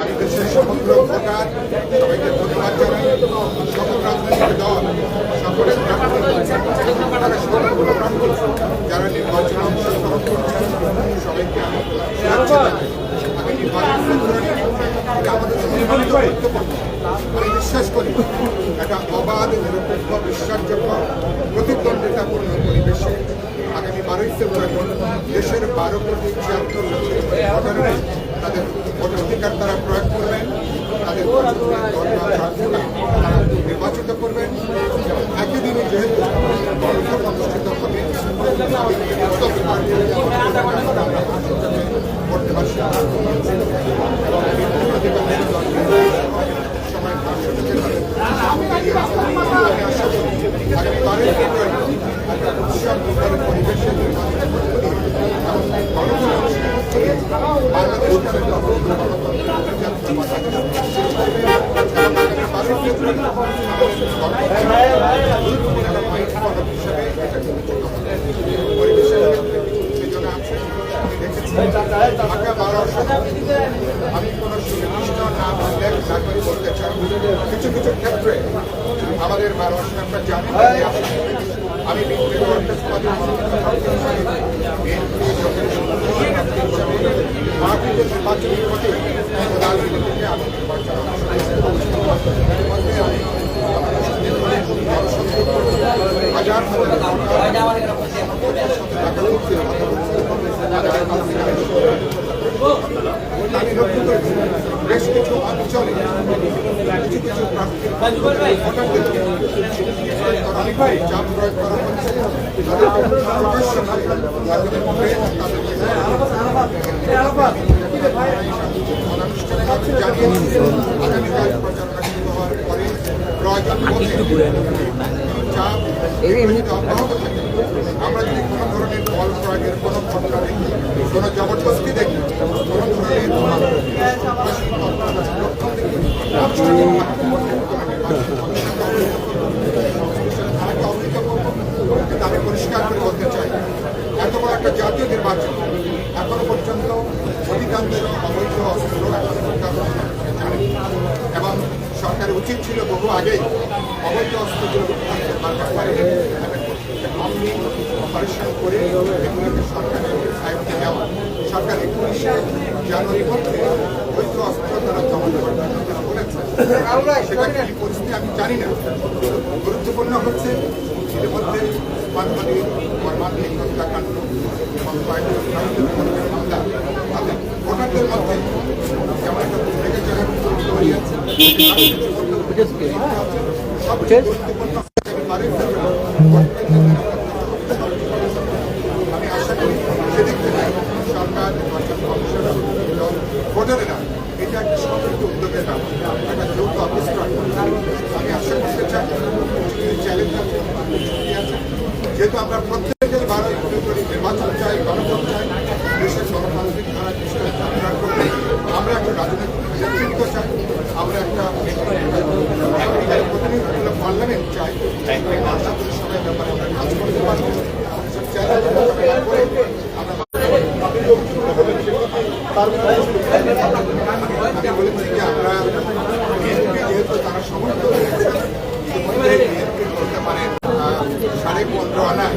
আমি দেশের সমগ্র ভোটার সবাইকে ধন্যবাদ জানাই। সকল রাজনৈতিক দল, সকলের প্রার্থী, যারা নির্বাচনে অংশগ্রহণ করছেন সবাইকে আমি আমি বিশ্বাস করি একটা অবাধ, নিরপেক্ষ, বিশ্বাসযোগ্য, প্রতিদ্বন্দ্বিতাপূর্ণ পরিবেশে আগামী 12ই ফেব্রুয়ারি দেশের 12 কোটি 76 লক্ষ ভোটাররা তাদের ভোটাধিকার তারা প্রয়োগ করবেন, তাদের তারা নির্বাচিত করবেন। একই দিনে যেহেতু গণভোট অনুষ্ঠিত হবে আমি কোন সুনির্দিষ্ট নাম উল্লেখ না করে বলতে চাই, কিছু কিছু ক্ষেত্রে আমাদের 12 আসনে আমরা জানি আমি নির্বাচনী ভোটে রাজনীতিকে আমি বেশ কিছু অঞ্চলে কিছু কিছু চাপ প্রয়োগ করা হচ্ছে। আগামীকাল প্রচারণা শুরু হওয়ার পরে প্রয়োজন চাপ অব্যাহত থাকে। আমরা যদি কোনো ধরনের বল প্রয়োগের কোনো ঘটনা দেখি, কোনো জবরদস্তি দেখি, কোনো ধরনের আমি পরিষ্কার করে বলতে চাই, এত বড় একটা জাতীয় নির্বাচন এখনো পর্যন্ত অধিকাংশ অবৈধ অস্ত্র জানেন এবং সরকারের উচিত ছিল বহু আগেই অবৈধ অস্ত্রগুলো অপারেশন করে এগুলোকে সরকারের আয়ত্তে নেওয়া। সরকার 21শে জানুয়ারির মধ্যে বৈধ অস্ত্র তারা জমা দেওয়ার জন্য তারা বলেছে। সেটা কি পরিস্থিতি আমি জানি না। গুরুত্বপূর্ণ হচ্ছে ইতিমধ্যে মর্মান্তিক হত্যাকাণ্ড এবং মামলা তাদের ভোটারদের মধ্যে যেমন একটা আমি আশা করি সেদিক থেকে সরকার, নির্বাচন কমিশন এবং ভোটারেরা এটা একটা সম্মিলিত উদ্যোগের একটা যৌথ আবিষ্কার। আমি আশা করতে চাই চ্যালেঞ্জ আছে, যেহেতু আমরা প্রত্যেকেই 12ই ফেব্রুয়ারি নির্বাচন চাই, গণভোট চাই, দেশের গণতান্ত্রিক ধারা বিষয়ে যাত্রা করতে আমরা একটা রাজনৈতিক নেতৃত্ব চাই, আমরা একটা প্রতিনিধিত্ব পার্লামেন্ট চাই। আশা করি সবাই ব্যাপারে আমরা কাজ করতে পারবো। আমি বলেছি যে আমরা বিএনপি যেহেতু তারা সমর্থন করেছে, বিএনপি করতে পারেন 15.5 আনায়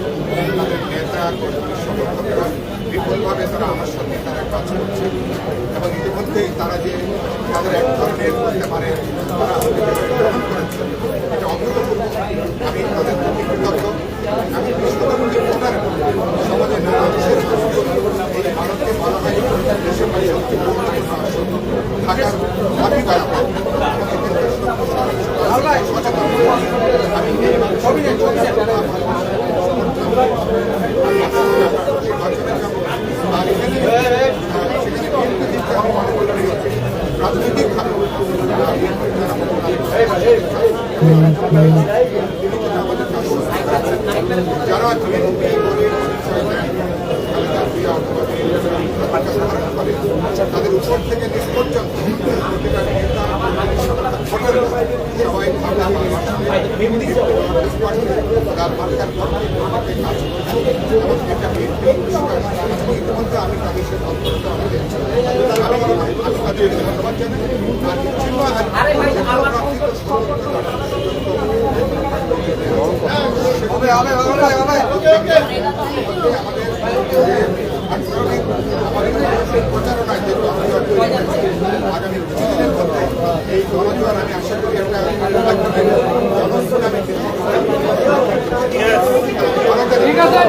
তাদের নেতা কর্মী সমর্থকরা বিপুলভাবে তারা আমার সঙ্গে তারা কাজ করছে এবং ইতিমধ্যেই তারা যে তাদের এক ধরনের করতে পারে তারা গ্রহণ করেছে, এটা অভূতপূর্ব। আমি তাদের প্রতি কৃতজ্ঞ। আমি বিশ্বধর্মী ভোটার সমাজে নানা দেশের এই ভারতকে বলা হয় দেশের বাইরে থাকার অধিকার। আমি রাজনৈতিক যারা তাদের উপর থেকে নিজ পর্যন্ত সবাই ইতিমধ্যে আমি তাদের সে তৎপরতা আমাদের আমি তাদেরকে ধন্যবাদ জানাই। আর প্রচারণায় যে আগামী কিছুদিনের মধ্যে এই গণজোয়ার আমি আশা করি একটা জনস্রোত আমি ঠিক আছে